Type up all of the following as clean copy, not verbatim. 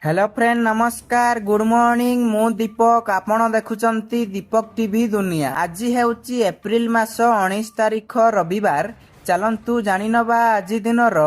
Hello friend नमस्कार good morning मु दीपक आपण देखुचंती दीपक टीवी दुनिया। आज हेउची एप्रिल मास 19 तारिख रविवार। चलंतु जानि नबा आज दिनर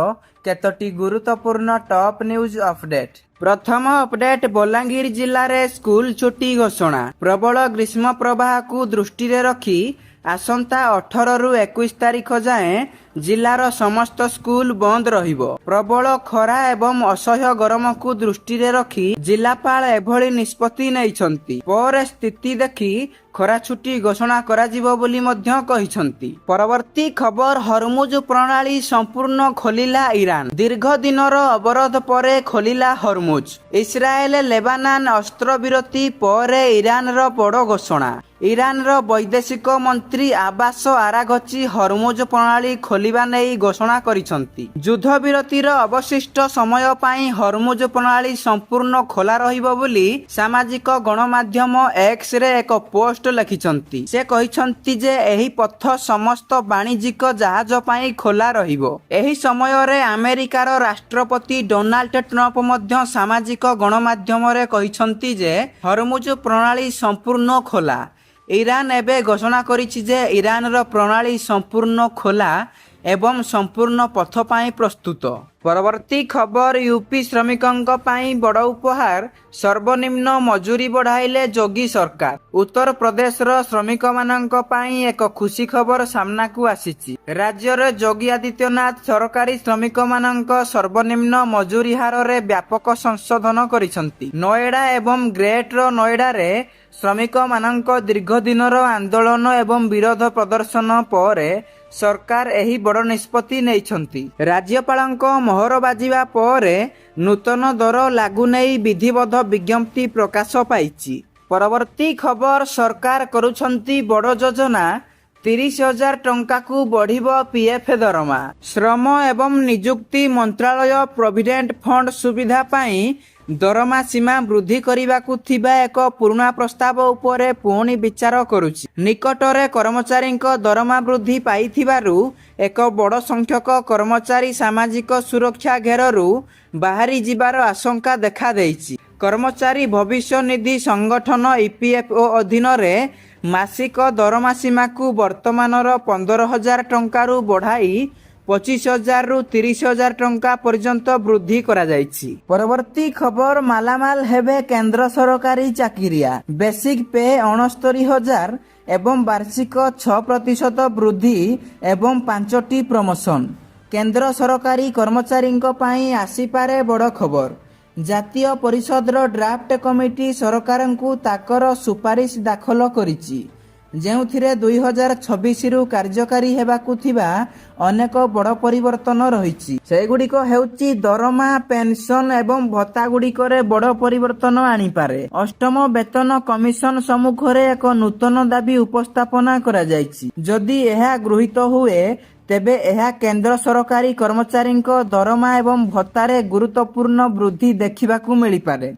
केतोटी गुरुत्वपूर्ण टॉप न्यूज अपडेट। प्रथम अपडेट बलांगीर जिल्ला रे स्कूल छुट्टी घोषणा। प्रबल ग्रीष्म प्रवाह को दृष्टि रे रखी आसंता 18 रु 21 तारिख जाए जिलार समस्त स्कूल बंद रहिबो। प्रबल खरा एवं असह्य गरम को दृष्टि रे रखी जिलापाल एभली निष्पत्ति नेइछंती। पर स्थिति देखि खरा छुट्टी घोषणा करा जिवो बोली मध्य कहिछंती। परवर्ती खबर हरमुज प्रणाली संपूर्ण खोलिला ईरान। दीर्घ दिनर अवरोध परे खोलिला हरमुज। इस्राएल लेबानन अस्त्र विरति परे ईरान रो बड़ घोषणा। ईरान रो वैदेशिक मंत्री आबास आराघची हरमुज प्रणाली खोलिबा नै घोषणा करिसंती। युद्ध विरतिर अवशिष्ट समय पाई हरमुज प्रणाली संपूर्ण खोला रहिबो बोली सामाजिक गणमाध्यम एक्स रे एक पोस्ट लिखिसंती। से कहिसंती जे एही पथ समस्त वाणिज्यिक जहाज पाई खोला रहिबो। एही समय रे अमेरिकार राष्ट्रपति डोनाल्ड ट्रम्प मध्य सामाजिक गणमाध्यम रे कहिसंती जे हरमुज प्रणाली संपूर्ण खोला। ईरान एबे घोषणा करिछि जे ईरान रो प्रणाली संपूर्ण खोला एवं संपूर्ण पथ पाई प्रस्तुत। परवर्ती खबर यूपी श्रमिकों पाई बड़ उपहार। सर्वनिम्न मजूरी बढ़ाइले योगी सरकार। उत्तर प्रदेश रो श्रमिक मानक पाई एक खुशी खबर सामना को आसीछि। राज्य रे योगी आदित्यनाथ सरकारी श्रमिक मानक सर्वनिम्न मजूरी हार रे व्यापक संशोधन करिसंती। नोएडा एवं ग्रेटर नोएडा रे श्रमिक मानक दीर्घ दिनर आंदोलन एवं विरोध प्रदर्शन पर सरकार एही बड़ निष्पत्ति नेइछंती। राज्यपालक मोहर बाजिबा पर नूतन दर लागू नै विधिबद्ध विज्ञप्ति प्रकाश पाइछि। परवर्ती खबर सरकार करुछंती बड़ योजना। 30,000 टंका को बढ़िबो पीएफ दरमा। श्रम एवं नियुक्ति मंत्रालय प्रोविडेंट फंड सुविधा पाई दरमा सीमा वृद्धि करने थिबा एक पुराना प्रस्ताव उपरे पुणी विचार करुछि। निकटरे कर्मचारी दरमा वृद्धि पाइथिबारु एक बड़ संख्यक कर्मचारी सामाजिक सुरक्षा घेररू बाहरी जिबार आशंका देखा देइछि। कर्मचारी भविष्य निधि संगठन ईपीएफओ अधीन रे मासिक दरमा सीमा को वर्तमानर 15,000 टंकारु बढ़ाई 25,000 रु 30,000 टंका पर्यंत वृद्धि करा जाइछि। परवर्ती खबर मालामाल हेबे केंद्र सरकारी चाकिरिया। बेसिक पे 69,000 एवं वार्षिक 6% वृद्धि एवं 5टी प्रमोशन। केंद्र सरकारी कर्मचारी पाई आसीपारे बड़ खबर। जातीय परिषद ड्राफ्ट कमिटी सरकार को ताकर सुपारिश दाखल करिछि। जेउथिरे 2026 रु कार्यकारी हेबाकु थिबा अनेक बड़ परिवर्तन रहिछि। सेगुडिक हेउछि दरमा पेंशन एवं भत्ता गुडिकरे बड़ परिवर्तन आनी पारे। अष्टम वेतन कमिशन सम्मुखरे एक नूतन दाबी उपस्थापना करा जाइछि। जदि एहा गृहीत हुए तेबे एहा केंद्र सरकारी कर्मचारी दरमा एवं भत्तारे गुरुत्वपूर्ण वृद्धि देखिबाकु मिली पारे।